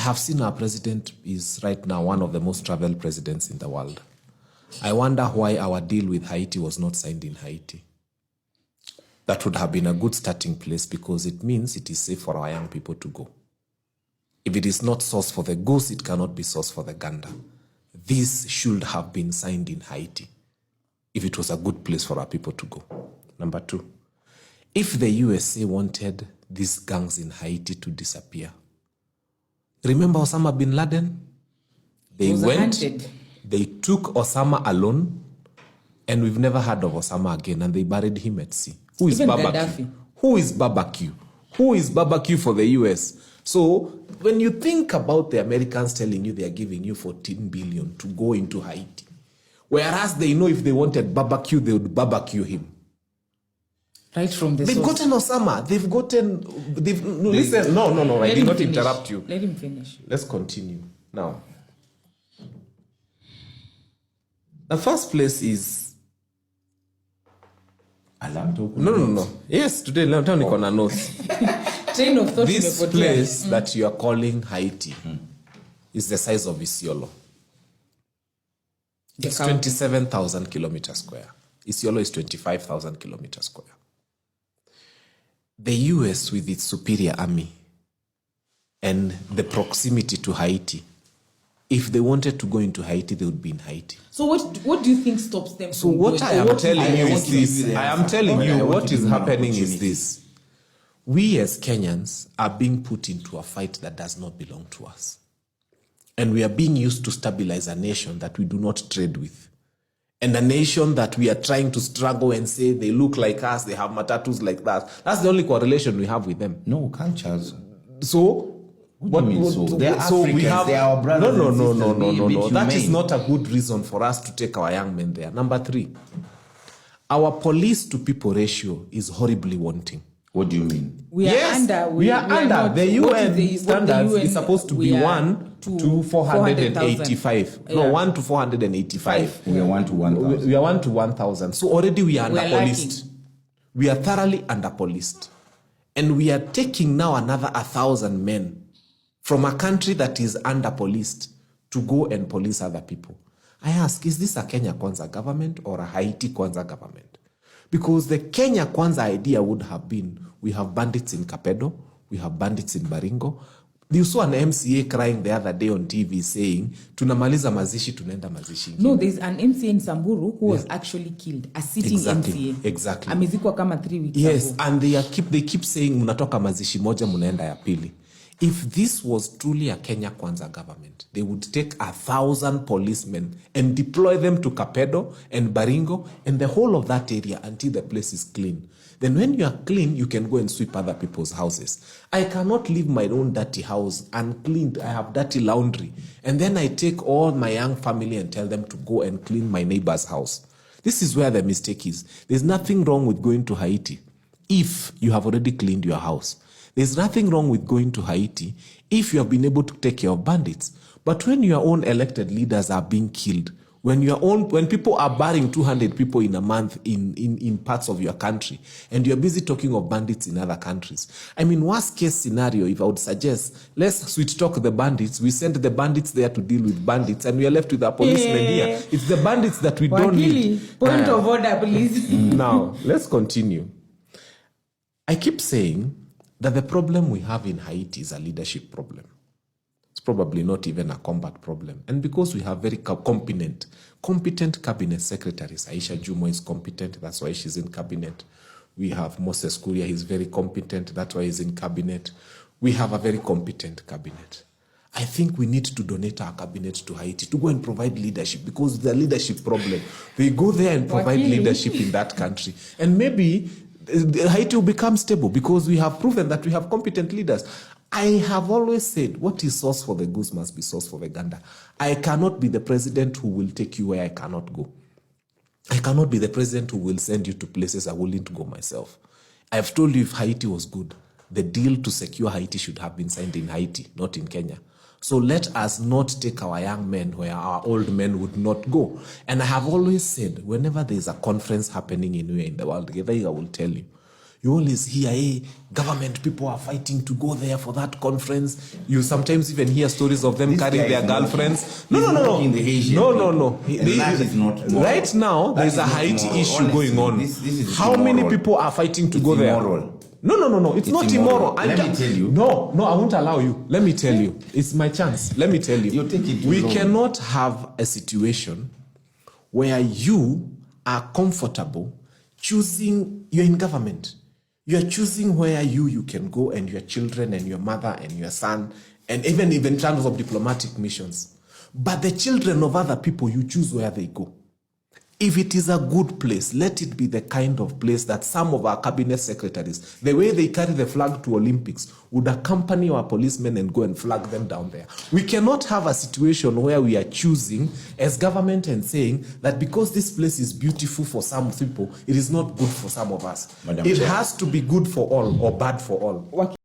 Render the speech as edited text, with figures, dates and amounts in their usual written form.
have seen our president is right now one of the most traveled presidents in the world. I wonder why our deal with Haiti was not signed in Haiti. That would have been a good starting place because it means it is safe for our young people to go. If it is not source for the goose, it cannot be source for the gander. This should have been signed in Haiti if it was a good place for our people to go. Number 2, if the USA wanted these gangs in Haiti to disappear, remember Osama bin Laden? They took Osama alone, and we've never heard of Osama again, and they buried him at sea. Who is barbecue? Who is barbecue? Who is barbecue for the US? So when you think about the Americans telling you they are giving you 14 billion to go into Haiti, whereas they know if they wanted barbecue, they would barbecue him. Right from the They've source. gotten Osama. Listen. No. I did not interrupt you. Let him finish. Let's continue. Now, the first place is... No. Yes, today, let me on a note. Train of thought. This place that you are calling Haiti is the size of Isiolo. It's 27,000 kilometers square. Isiolo is 25,000 kilometers square. The US, with its superior army and the proximity to Haiti, if they wanted to go into Haiti, they would be in Haiti. So what do you think stops them? So what I am telling you is this. I am telling you what is happening is this. We as Kenyans are being put into a fight that does not belong to us. And we are being used to stabilize a nation that we do not trade with. And a nation that we are trying to struggle and say they look like us, they have matatus like that. That's the only correlation we have with them. No, cultures. So... What do you mean so? They are Africans, we have, they are our brothers. No. That is not a good reason for us to take our young men there. Number 3, our police to people ratio is horribly wanting. What do you mean? We are under. The UN standards is supposed to be 1 to 485. No, 1 to 485. We are 1 to 1,000. We are 1 to 1,000. So already we are under-policed. We are thoroughly under-policed. And we are taking now another 1,000 men from a country that is under-policed to go and police other people. I ask, is this a Kenya Kwanza government or a Haiti Kwanza government? Because the Kenya Kwanza idea would have been, we have bandits in Kapedo, we have bandits in Baringo. You saw an MCA crying the other day on TV saying, tunamaliza mazishi, tunaenda mazishi. No, there's an MCA in Samburu who was actually killed, a sitting MCA. Exactly. Amezikwa kama 3 weeks yes, ago. And they keep saying, munatoka mazishi moja, munaenda ya pili. If this was truly a Kenya Kwanza government, they would take 1,000 policemen and deploy them to Kapedo and Baringo and the whole of that area until the place is clean. Then when you are clean, you can go and sweep other people's houses. I cannot leave my own dirty house uncleaned. I have dirty laundry. And then I take all my young family and tell them to go and clean my neighbor's house. This is where the mistake is. There's nothing wrong with going to Haiti if you have already cleaned your house. There's nothing wrong with going to Haiti if you have been able to take care of bandits. But when your own elected leaders are being killed, when people are burying 200 people in a month in parts of your country, and you're busy talking of bandits in other countries. I mean, worst case scenario, if I would suggest, let's sweet talk the bandits. We send the bandits there to deal with bandits, and we are left with our policemen here. It's the bandits that we don't need. Point of order, please. Now, let's continue. I keep saying that the problem we have in Haiti is a leadership problem. It's probably not even a combat problem. And because we have very competent cabinet secretaries, Aisha Jumo is competent, that's why she's in cabinet. We have Moses Kuria, he's very competent, that's why he's in cabinet. We have a very competent cabinet. I think we need to donate our cabinet to Haiti to go and provide leadership because the leadership problem. They go there and provide leadership in that country. And maybe Haiti will become stable because we have proven that we have competent leaders. I have always said, what is sauce for the goose must be sauce for the gander. I cannot be the president who will take you where I cannot go. I cannot be the president who will send you to places I wouldn't go myself. I've told you if Haiti was good, the deal to secure Haiti should have been signed in Haiti, not in Kenya. So let us not take our young men where our old men would not go. And I have always said, whenever there is a conference happening anywhere in the world, I will tell you, you always hear, hey, government people are fighting to go there for that conference. You sometimes even hear stories of them This carrying guy their is not- girlfriends. he's mocking the Haitian No. people. And that is not moral. Right now, That there's is a not Haiti moral. issue Honestly, going on. this is How many immoral. people are fighting to It's go there? immoral. No. It's not immoral. Let me tell you. No, I won't allow you. Let me tell you. It's my chance. Let me tell you. You're taking too We long. cannot have a situation where you are comfortable choosing, you're in government. You're choosing where you can go, and your children and your mother and your son, and even in terms of diplomatic missions. But the children of other people, you choose where they go. If it is a good place, let it be the kind of place that some of our cabinet secretaries, the way they carry the flag to Olympics, would accompany our policemen and go and flag them down there. We cannot have a situation where we are choosing as government and saying that because this place is beautiful for some people, it is not good for some of us. Madam It Chair. has to be good for all or bad for all.